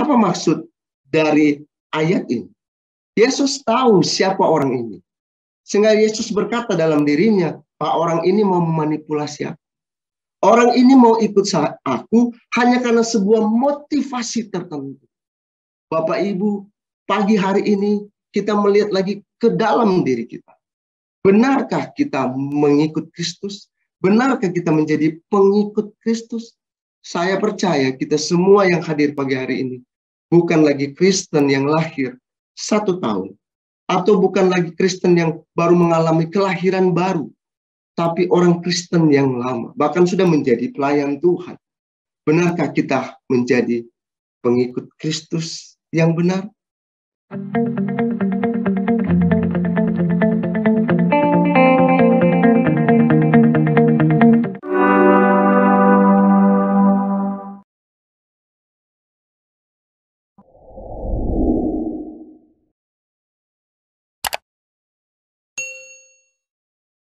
Apa maksud dari ayat ini? Yesus tahu siapa orang ini. Sehingga Yesus berkata dalam dirinya, Pak, orang ini mau memanipulasi aku. Orang ini mau ikut aku hanya karena sebuah motivasi tertentu. Bapak Ibu, pagi hari ini kita melihat lagi ke dalam diri kita. Benarkah kita mengikut Kristus? Benarkah kita menjadi pengikut Kristus? Saya percaya kita semua yang hadir pagi hari ini bukan lagi Kristen yang lahir 1 tahun. Atau bukan lagi Kristen yang baru mengalami kelahiran baru. Tapi orang Kristen yang lama. Bahkan sudah menjadi pelayan Tuhan. Benarkah kita menjadi pengikut Kristus yang benar?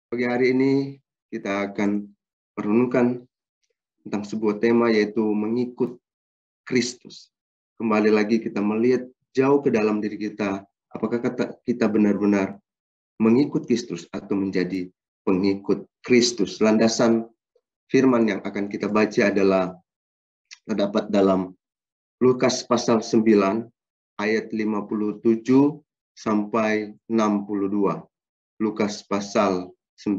Pagi hari ini kita akan merenungkan tentang sebuah tema, yaitu mengikut Kristus. Kembali lagi kita melihat jauh ke dalam diri kita, apakah kita benar-benar mengikut Kristus atau menjadi pengikut Kristus. Landasan firman yang akan kita baca adalah terdapat dalam Lukas pasal 9 ayat 57 sampai 62. Lukas pasal 9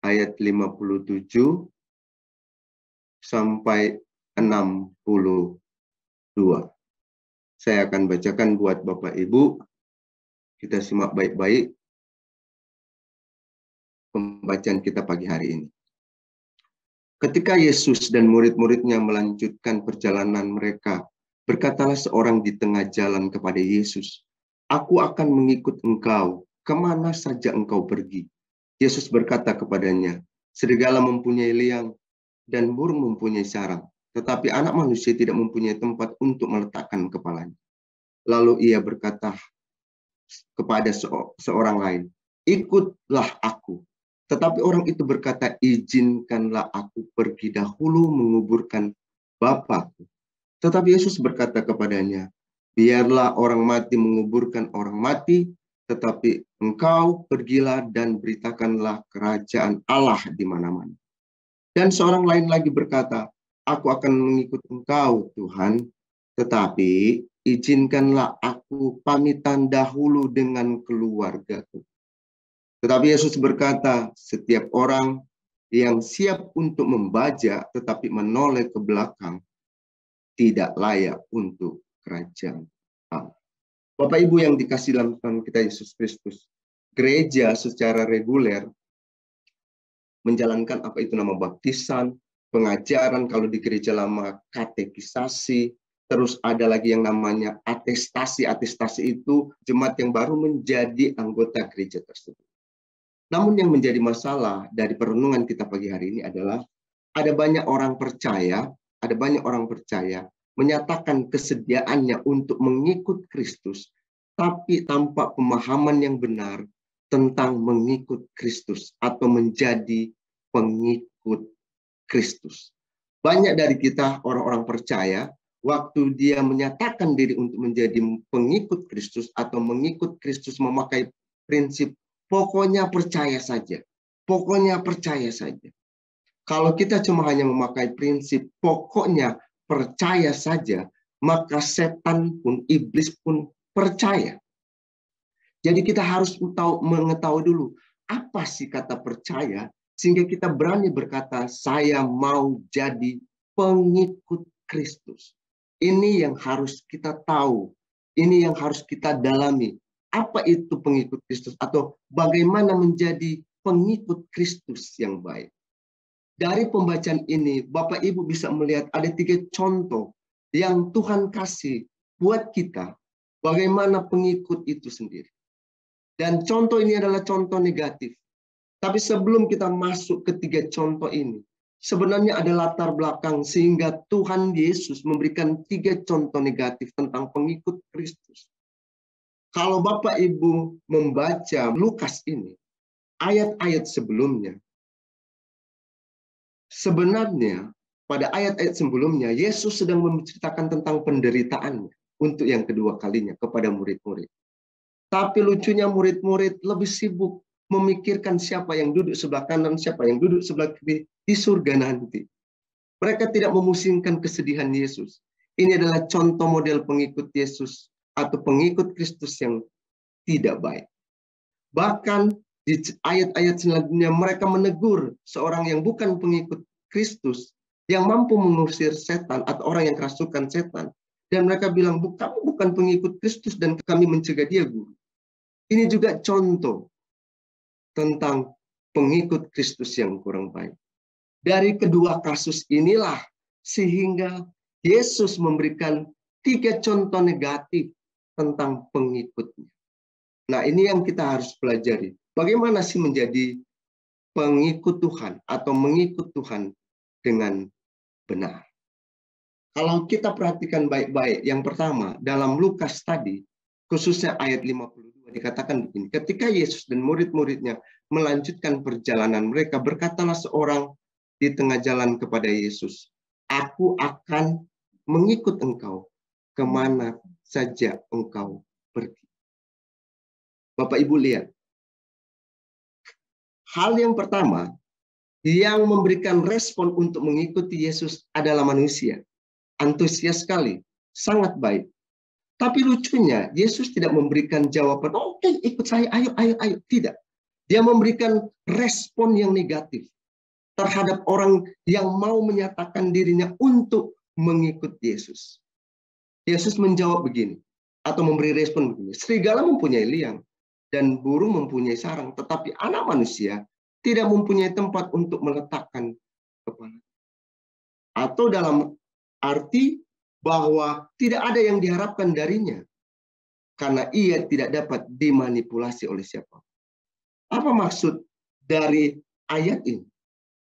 ayat 57 sampai 62. Saya akan bacakan buat Bapak Ibu. Kita simak baik-baik pembacaan kita pagi hari ini. Ketika Yesus dan murid-muridnya melanjutkan perjalanan mereka, berkatalah seorang di tengah jalan kepada Yesus, "Aku akan mengikut engkau kemana saja engkau pergi." Yesus berkata kepadanya, "Serigala mempunyai liang dan burung mempunyai sarang, tetapi anak manusia tidak mempunyai tempat untuk meletakkan kepalanya." Lalu ia berkata kepada seorang lain, "Ikutlah aku." Tetapi orang itu berkata, "Izinkanlah aku pergi dahulu menguburkan Bapakku." Tetapi Yesus berkata kepadanya, "Biarlah orang mati menguburkan orang mati, tetapi engkau pergilah dan beritakanlah kerajaan Allah di mana-mana." Dan seorang lain lagi berkata, "Aku akan mengikut engkau, Tuhan, tetapi izinkanlah aku pamitan dahulu dengan keluargaku." Tetapi Yesus berkata, "Setiap orang yang siap untuk membajak tetapi menoleh ke belakang tidak layak untuk kerajaan Allah." Bapak Ibu yang dikasihi dalam Tuhan kita Yesus Kristus, gereja secara reguler menjalankan apa itu nama baptisan, pengajaran, kalau di gereja lama katekisasi, terus ada lagi yang namanya atestasi. Atestasi itu jemaat yang baru menjadi anggota gereja tersebut. Namun yang menjadi masalah dari perenungan kita pagi hari ini adalah ada banyak orang percaya menyatakan kesediaannya untuk mengikut Kristus, tapi tanpa pemahaman yang benar tentang mengikut Kristus atau menjadi pengikut Kristus. Banyak dari kita orang-orang percaya, waktu dia menyatakan diri untuk menjadi pengikut Kristus atau mengikut Kristus, memakai prinsip pokoknya percaya saja. Pokoknya percaya saja. Kalau kita cuma hanya memakai prinsip pokoknya percaya saja, maka setan pun, iblis pun percaya. Jadi kita harus mengetahui dulu apa sih kata percaya, sehingga kita berani berkata, "Saya mau jadi pengikut Kristus." Ini yang harus kita tahu. Ini yang harus kita dalami. Apa itu pengikut Kristus atau bagaimana menjadi pengikut Kristus yang baik. Dari pembacaan ini, Bapak Ibu bisa melihat ada 3 contoh yang Tuhan kasih buat kita bagaimana pengikut itu sendiri. Dan contoh ini adalah contoh negatif. Tapi sebelum kita masuk ke 3 contoh ini, sebenarnya ada latar belakang sehingga Tuhan Yesus memberikan 3 contoh negatif tentang pengikut Kristus. Kalau Bapak Ibu membaca Lukas ini, ayat-ayat sebelumnya, sebenarnya pada ayat-ayat sebelumnya, Yesus sedang menceritakan tentang penderitaannya untuk yang kedua kalinya kepada murid-murid. Tapi lucunya murid-murid lebih sibuk memikirkan siapa yang duduk sebelah kanan, siapa yang duduk sebelah kiri di surga nanti. Mereka tidak memusingkan kesedihan Yesus. Ini adalah contoh model pengikut Yesus atau pengikut Kristus yang tidak baik. Bahkan di ayat-ayat selanjutnya mereka menegur seorang yang bukan pengikut Kristus, yang mampu mengusir setan atau orang yang kerasukan setan. Dan mereka bilang, kamu bukan pengikut Kristus dan kami mencegah dia, guru. Ini juga contoh tentang pengikut Kristus yang kurang baik. Dari kedua kasus inilah sehingga Yesus memberikan 3 contoh negatif tentang pengikutnya. Nah, ini yang kita harus pelajari. Bagaimana sih menjadi pengikut Tuhan atau mengikut Tuhan dengan benar? Kalau kita perhatikan baik-baik, yang pertama, dalam Lukas tadi, khususnya ayat 52, dikatakan begini, ketika Yesus dan murid-muridnya melanjutkan perjalanan mereka, berkatalah seorang di tengah jalan kepada Yesus, aku akan mengikut engkau kemana saja engkau pergi. Bapak Ibu lihat, hal yang pertama yang memberikan respon untuk mengikuti Yesus adalah manusia. Antusias sekali, sangat baik. Tapi lucunya, Yesus tidak memberikan jawaban, oke, ikut saya, ayo, ayo, ayo. Tidak. Dia memberikan respon yang negatif terhadap orang yang mau menyatakan dirinya untuk mengikut Yesus. Yesus menjawab begini, atau memberi respon begini, serigala mempunyai liang, dan burung mempunyai sarang, tetapi anak manusia tidak mempunyai tempat untuk meletakkan kepala. Atau dalam arti bahwa tidak ada yang diharapkan darinya karena ia tidak dapat dimanipulasi oleh siapa. Apa maksud dari ayat ini?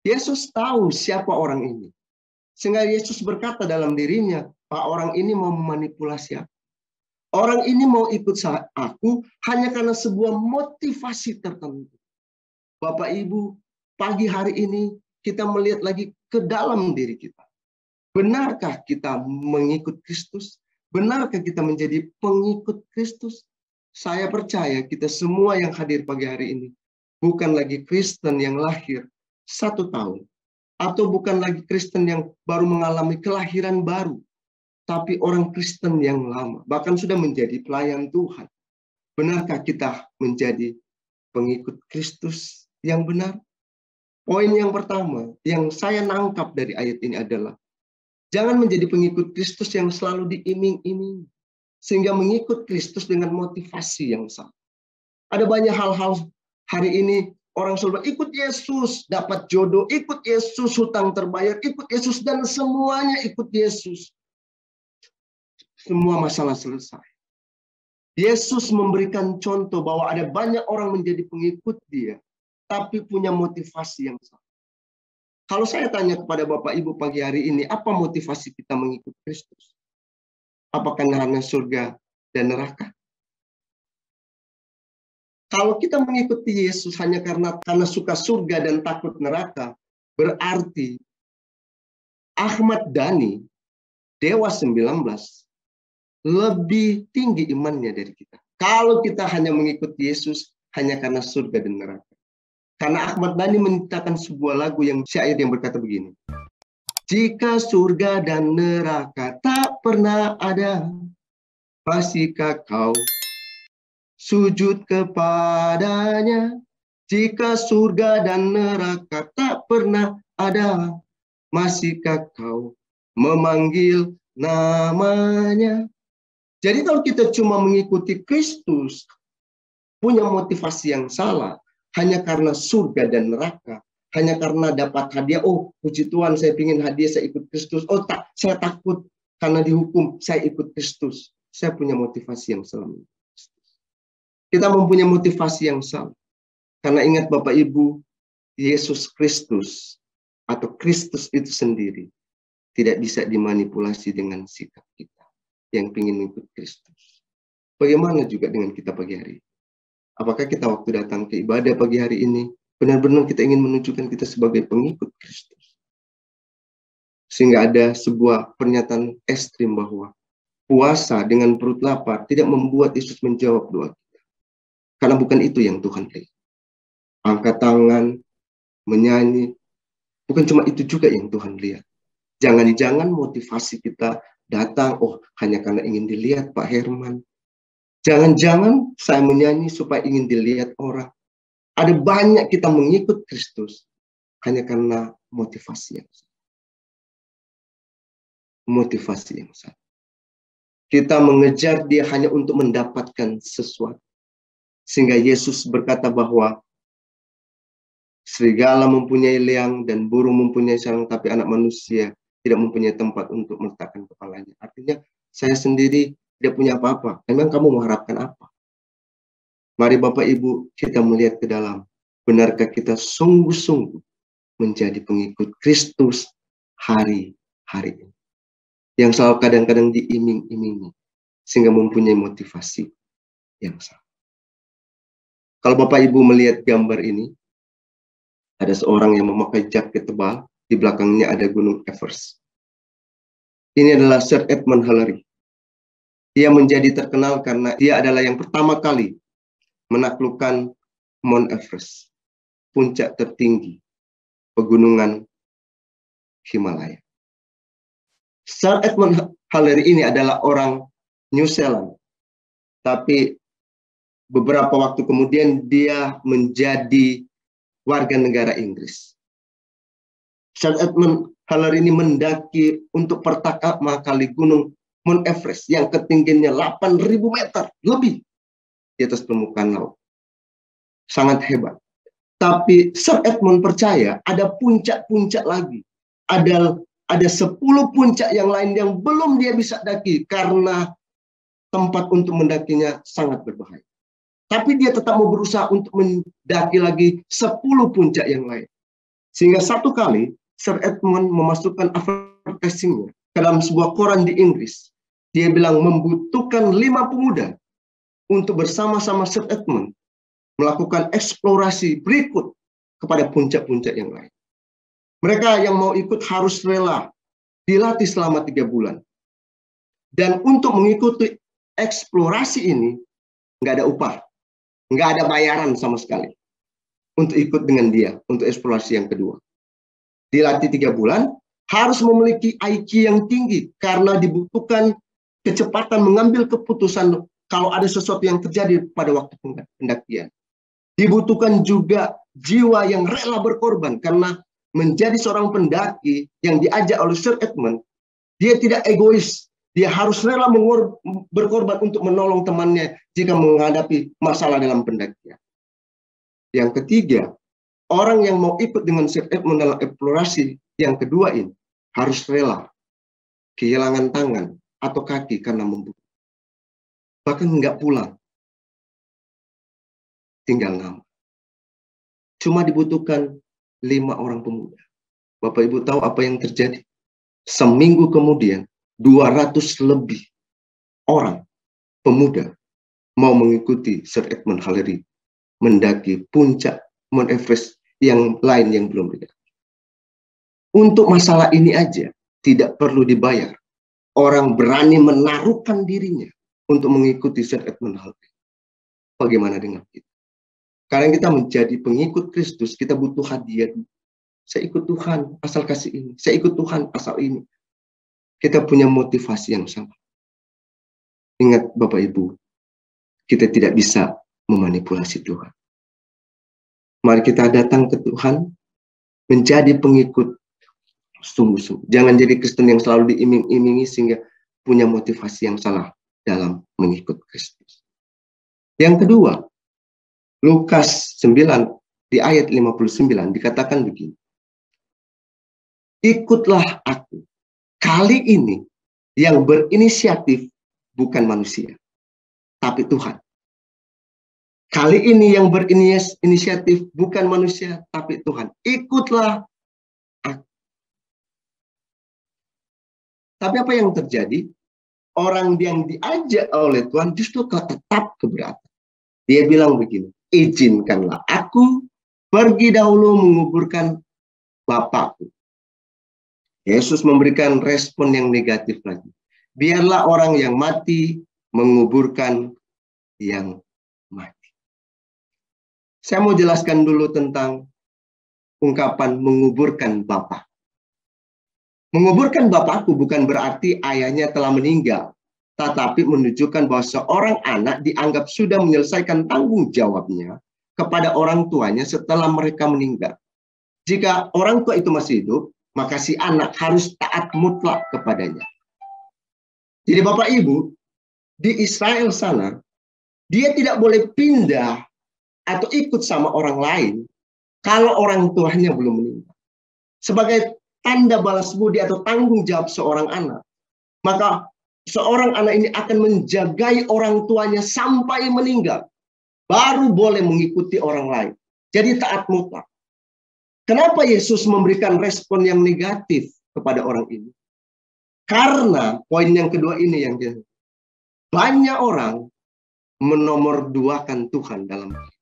Yesus tahu siapa orang ini. Sehingga Yesus berkata dalam dirinya, Pak, orang ini mau memanipulasi aku. Orang ini mau ikut aku hanya karena sebuah motivasi tertentu. Bapak Ibu, pagi hari ini kita melihat lagi ke dalam diri kita. Benarkah kita mengikut Kristus? Benarkah kita menjadi pengikut Kristus? Saya percaya kita semua yang hadir pagi hari ini bukan lagi Kristen yang lahir 1 tahun. Atau bukan lagi Kristen yang baru mengalami kelahiran baru. Tapi orang Kristen yang lama. Bahkan sudah menjadi pelayan Tuhan. Benarkah kita menjadi pengikut Kristus yang benar? Poin yang pertama yang saya nangkap dari ayat ini adalah jangan menjadi pengikut Kristus yang selalu diiming-iming. Sehingga mengikut Kristus dengan motivasi yang salah. Ada banyak hal-hal hari ini orang selalu ikut Yesus, dapat jodoh, ikut Yesus, hutang terbayar, ikut Yesus, dan semuanya ikut Yesus. Semua masalah selesai. Yesus memberikan contoh bahwa ada banyak orang menjadi pengikut dia, tapi punya motivasi yang salah. Kalau saya tanya kepada Bapak Ibu pagi hari ini, apa motivasi kita mengikut Kristus? Apakah hanya surga dan neraka? Kalau kita mengikuti Yesus hanya karena suka surga dan takut neraka, berarti Ahmad Dhani, Dewa 19, lebih tinggi imannya dari kita. Kalau kita hanya mengikuti Yesus hanya karena surga dan neraka. Karena Ahmad Dhani menciptakan sebuah lagu yang syair yang berkata begini. Jika surga dan neraka tak pernah ada, pastikkah kau sujud kepadanya? Jika surga dan neraka tak pernah ada, masihkah kau memanggil namanya? Jadi kalau kita cuma mengikuti Kristus, punya motivasi yang salah, hanya karena surga dan neraka, hanya karena dapat hadiah, oh puji Tuhan saya ingin hadiah, saya ikut Kristus, oh tak, saya takut karena dihukum, saya ikut Kristus. Saya punya motivasi yang salah. Kita mempunyai motivasi yang salah. Karena ingat Bapak Ibu, Yesus Kristus atau Kristus itu sendiri tidak bisa dimanipulasi dengan sikap kita yang ingin mengikut Kristus. Bagaimana juga dengan kita pagi hari? Apakah kita waktu datang ke ibadah pagi hari ini benar-benar kita ingin menunjukkan kita sebagai pengikut Kristus? Sehingga ada sebuah pernyataan ekstrim bahwa puasa dengan perut lapar tidak membuat Yesus menjawab doa kita. Karena bukan itu yang Tuhan lihat. Angkat tangan, menyanyi, bukan cuma itu juga yang Tuhan lihat. Jangan-jangan motivasi kita datang, hanya karena ingin dilihat Pak Herman. Jangan-jangan saya menyanyi supaya ingin dilihat orang. Ada banyak kita mengikut Kristus hanya karena motivasi yang salah. Motivasi yang salah. Kita mengejar dia hanya untuk mendapatkan sesuatu. Sehingga Yesus berkata bahwa serigala mempunyai liang dan burung mempunyai sarang, tapi anak manusia tidak mempunyai tempat untuk meletakkan kepalanya. Artinya saya sendiri tidak punya apa-apa. Memang kamu mengharapkan apa? Mari Bapak Ibu kita melihat ke dalam. Benarkah kita sungguh-sungguh menjadi pengikut Kristus hari-hari ini? Yang selalu kadang-kadang diiming-imingi. Sehingga mempunyai motivasi yang sama. Kalau Bapak Ibu melihat gambar ini, ada seorang yang memakai jaket tebal, di belakangnya ada Gunung Everest. Ini adalah Sir Edmund Hillary. Dia menjadi terkenal karena dia adalah yang pertama kali menaklukkan Mount Everest, puncak tertinggi pegunungan Himalaya. Sir Edmund Hillary ini adalah orang New Zealand, tapi beberapa waktu kemudian dia menjadi warga negara Inggris. Sir Edmund Hillary ini mendaki untuk pertama kali gunung Mount Everest yang ketinggiannya 8.000 meter lebih di atas permukaan laut. Sangat hebat. Tapi Sir Edmund percaya ada puncak-puncak lagi. Ada 10 puncak yang lain yang belum dia bisa daki karena tempat untuk mendakinya sangat berbahaya. Tapi dia tetap mau berusaha untuk mendaki lagi 10 puncak yang lain. Sehingga satu kali Sir Edmund memasukkan advertising-nya ke dalam sebuah koran di Inggris. Dia bilang membutuhkan 5 pemuda untuk bersama-sama Sir Edmund melakukan eksplorasi berikut kepada puncak-puncak yang lain. Mereka yang mau ikut harus rela dilatih selama 3 bulan. Dan untuk mengikuti eksplorasi ini, nggak ada upah. Nggak ada bayaran sama sekali. Untuk ikut dengan dia, untuk eksplorasi yang kedua. Dilatih 3 bulan, harus memiliki IQ yang tinggi. Karena dibutuhkan kecepatan mengambil keputusan kalau ada sesuatu yang terjadi pada waktu pendakian. Dibutuhkan juga jiwa yang rela berkorban. Karena menjadi seorang pendaki yang diajak oleh Sir Edmund, dia tidak egois. Dia harus rela berkorban untuk menolong temannya jika menghadapi masalah dalam pendakian. Yang ketiga, orang yang mau ikut dengan Sir Edmund dalam eksplorasi yang kedua ini harus rela kehilangan tangan atau kaki karena membunuh. Bahkan nggak pulang. Tinggal nama. Cuma dibutuhkan 5 orang pemuda. Bapak Ibu tahu apa yang terjadi? Seminggu kemudian 200 lebih orang pemuda mau mengikuti Sir Edmund Hillary mendaki puncak Mount Everest yang lain yang belum didaki. Untuk masalah ini aja tidak perlu dibayar. Orang berani menaruhkan dirinya untuk mengikuti Sir Edmund Hillary. Bagaimana dengan kita? Karena kita menjadi pengikut Kristus, kita butuh hadiah. Saya ikut Tuhan, asal kasih ini. Saya ikut Tuhan, asal ini. Kita punya motivasi yang sama. Ingat Bapak Ibu, kita tidak bisa memanipulasi Tuhan. Mari kita datang ke Tuhan, menjadi pengikut sungguh-sungguh. Jangan jadi Kristen yang selalu diiming-imingi sehingga punya motivasi yang salah dalam mengikut Kristus. Yang kedua, Lukas 9 di ayat 59 dikatakan begini. Ikutlah aku. Kali ini yang berinisiatif bukan manusia, tapi Tuhan. Kali ini yang berinisiatif bukan manusia, tapi Tuhan. Ikutlah aku. Tapi apa yang terjadi? Orang yang diajak oleh Tuhan justru tetap keberatan. Dia bilang begini, izinkanlah aku pergi dahulu menguburkan Bapakku. Yesus memberikan respon yang negatif lagi. Biarlah orang yang mati menguburkan yang mati. Saya mau jelaskan dulu tentang ungkapan menguburkan Bapa. Menguburkan Bapakku bukan berarti ayahnya telah meninggal, tetapi menunjukkan bahwa seorang anak dianggap sudah menyelesaikan tanggung jawabnya kepada orang tuanya setelah mereka meninggal. Jika orang tua itu masih hidup, maka si anak harus taat mutlak kepadanya. Jadi Bapak Ibu, di Israel sana, dia tidak boleh pindah atau ikut sama orang lain kalau orang tuanya belum meninggal. Sebagai tanda balas budi atau tanggung jawab seorang anak, maka seorang anak ini akan menjagai orang tuanya sampai meninggal, baru boleh mengikuti orang lain. Jadi taat mutlak. Kenapa Yesus memberikan respon yang negatif kepada orang ini? Karena poin yang kedua ini yang banyak orang menomorduakan Tuhan dalam hidup.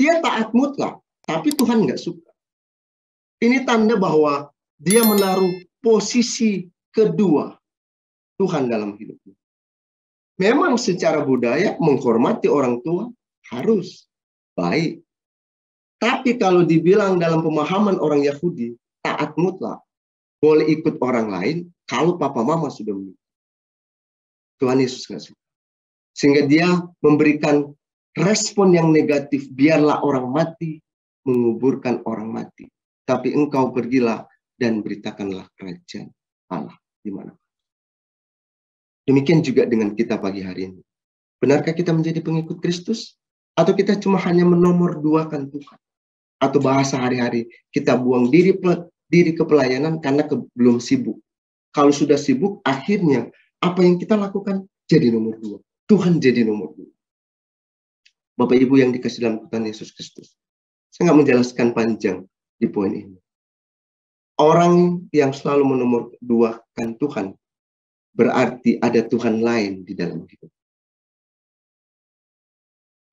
Dia taat mutlak, tapi Tuhan nggak suka. Ini tanda bahwa dia menaruh posisi kedua Tuhan dalam hidupnya. Memang secara budaya menghormati orang tua harus baik. Tapi kalau dibilang dalam pemahaman orang Yahudi, taat mutlak, boleh ikut orang lain kalau papa mama sudah meninggal. Tuhan Yesus nggak suka. Sehingga dia memberikan respon yang negatif, biarlah orang mati menguburkan orang mati. Tapi engkau pergilah dan beritakanlah kerajaan Allah di mana. Demikian juga dengan kita pagi hari ini. Benarkah kita menjadi pengikut Kristus? Atau kita cuma hanya menomorduakan Tuhan? Atau bahasa hari-hari, kita buang diri ke pelayanan karena belum sibuk. Kalau sudah sibuk, akhirnya apa yang kita lakukan jadi nomor dua. Tuhan jadi nomor dua. Bapak Ibu yang dikasih dalam Tuhan Yesus Kristus. Saya nggak menjelaskan panjang di poin ini. Orang yang selalu menomorduakan Tuhan berarti ada Tuhan lain di dalam hidup.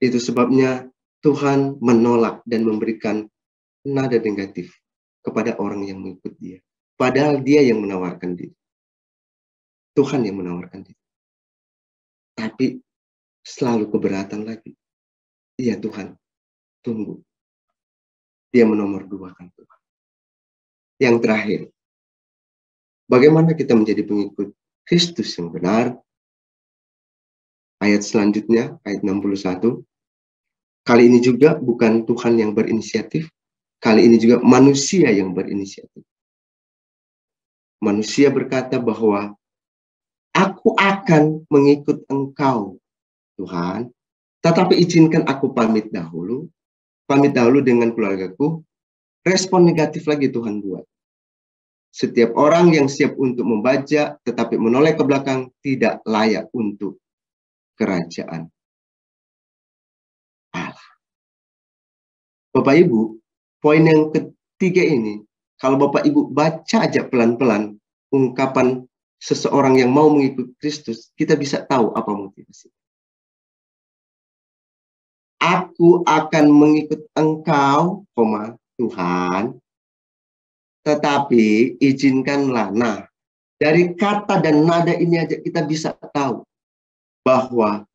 Itu sebabnya Tuhan menolak dan memberikan nada negatif kepada orang yang mengikut dia. Padahal dia yang menawarkan diri. Tuhan yang menawarkan diri. Tapi selalu keberatan lagi. Iya Tuhan, tunggu. Dia menomorduakan Tuhan. Yang terakhir, bagaimana kita menjadi pengikut Kristus yang benar? Ayat selanjutnya, ayat 61. Kali ini juga bukan Tuhan yang berinisiatif. Kali ini juga manusia yang berinisiatif. Manusia berkata bahwa aku akan mengikut engkau, Tuhan. Tetapi izinkan aku pamit dahulu dengan keluargaku. Respon negatif lagi Tuhan buat. Setiap orang yang siap untuk membaca tetapi menoleh ke belakang tidak layak untuk kerajaan Allah. Bapak Ibu, poin yang ketiga ini, kalau Bapak Ibu baca aja pelan-pelan ungkapan seseorang yang mau mengikuti Kristus, kita bisa tahu apa motivasi. Aku akan mengikut engkau, Tuhan, tetapi izinkanlah. Nah, dari kata dan nada ini aja kita bisa tahu bahwa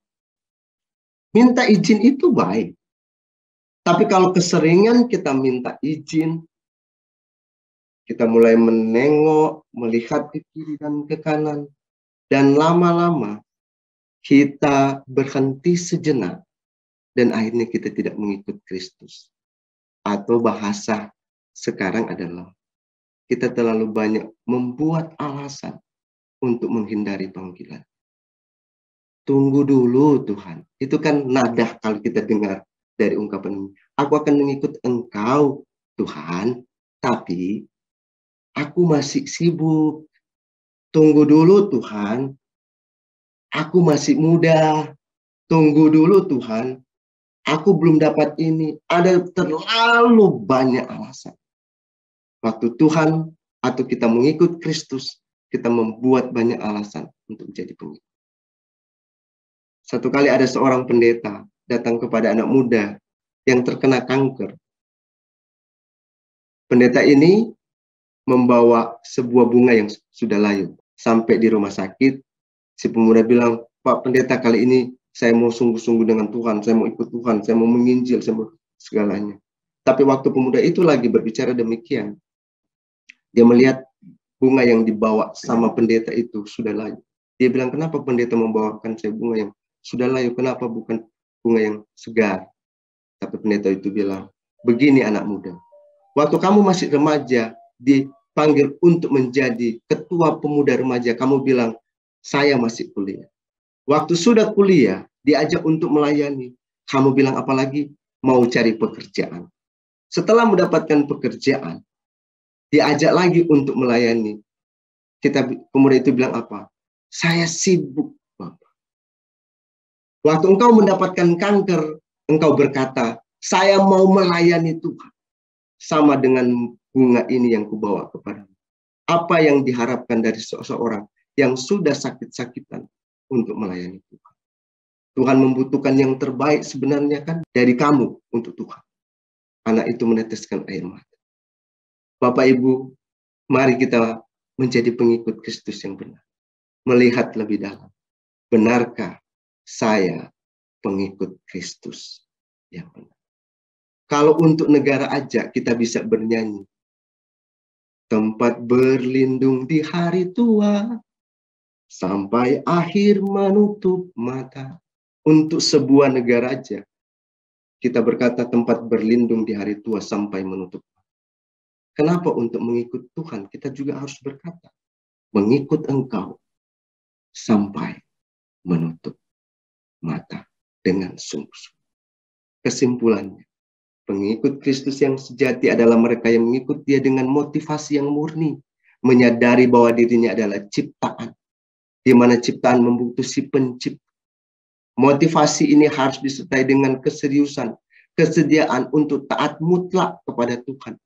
minta izin itu baik. Tapi kalau keseringan kita minta izin, kita mulai menengok, melihat ke kiri dan ke kanan, dan lama-lama kita berhenti sejenak, dan akhirnya kita tidak mengikut Kristus. Atau bahasa sekarang adalah kita terlalu banyak membuat alasan untuk menghindari panggilan. Tunggu dulu Tuhan. Itu kan nada kalau kita dengar dari ungkapan ini. Aku akan mengikut engkau Tuhan, tapi aku masih sibuk. Tunggu dulu Tuhan. Aku masih muda. Tunggu dulu Tuhan. Aku belum dapat ini. Ada terlalu banyak alasan. Waktu Tuhan atau kita mengikut Kristus, kita membuat banyak alasan untuk menjadi pengikut. Satu kali ada seorang pendeta datang kepada anak muda yang terkena kanker. Pendeta ini membawa sebuah bunga yang sudah layu. Sampai di rumah sakit, si pemuda bilang, Pak Pendeta, kali ini saya mau sungguh-sungguh dengan Tuhan, saya mau ikut Tuhan, saya mau menginjil, saya mau segalanya. Tapi waktu pemuda itu lagi berbicara demikian, dia melihat bunga yang dibawa sama pendeta itu sudah layu. Dia bilang, kenapa pendeta membawakan saya bunga yang sudah layu, kenapa bukan bunga yang segar? Tapi pendeta itu bilang, begini anak muda, waktu kamu masih remaja, dipanggil untuk menjadi ketua pemuda remaja, kamu bilang, saya masih kuliah. Waktu sudah kuliah, diajak untuk melayani, kamu bilang apalagi mau cari pekerjaan. Setelah mendapatkan pekerjaan, diajak lagi untuk melayani. Pemuda itu bilang apa? Saya sibuk, Bapak. Waktu engkau mendapatkan kanker, engkau berkata, saya mau melayani Tuhan. Sama dengan bunga ini yang kubawa kepadamu. Apa yang diharapkan dari seseorang yang sudah sakit-sakitan untuk melayani Tuhan? Tuhan membutuhkan yang terbaik sebenarnya kan dari kamu untuk Tuhan. Anak itu meneteskan air mata. Bapak Ibu, mari kita menjadi pengikut Kristus yang benar. Melihat lebih dalam. Benarkah saya pengikut Kristus yang benar? Kalau untuk negara aja kita bisa bernyanyi. Tempat berlindung di hari tua, sampai akhir menutup mata. Untuk sebuah negara aja, kita berkata tempat berlindung di hari tua sampai menutup mata. Kenapa untuk mengikut Tuhan kita juga harus berkata, mengikut Engkau sampai menutup mata dengan sungguh-sungguh. Kesimpulannya, pengikut Kristus yang sejati adalah mereka yang mengikut Dia dengan motivasi yang murni, menyadari bahwa dirinya adalah ciptaan, di mana ciptaan membutuhkan si pencipta. Motivasi ini harus disertai dengan keseriusan, kesediaan untuk taat mutlak kepada Tuhan,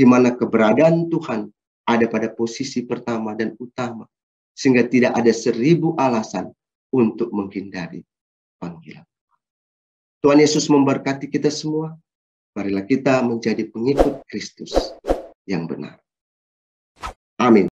di mana keberadaan Tuhan ada pada posisi pertama dan utama, sehingga tidak ada 1000 alasan untuk menghindari panggilan. Tuhan Yesus memberkati kita semua. Marilah kita menjadi pengikut Kristus yang benar.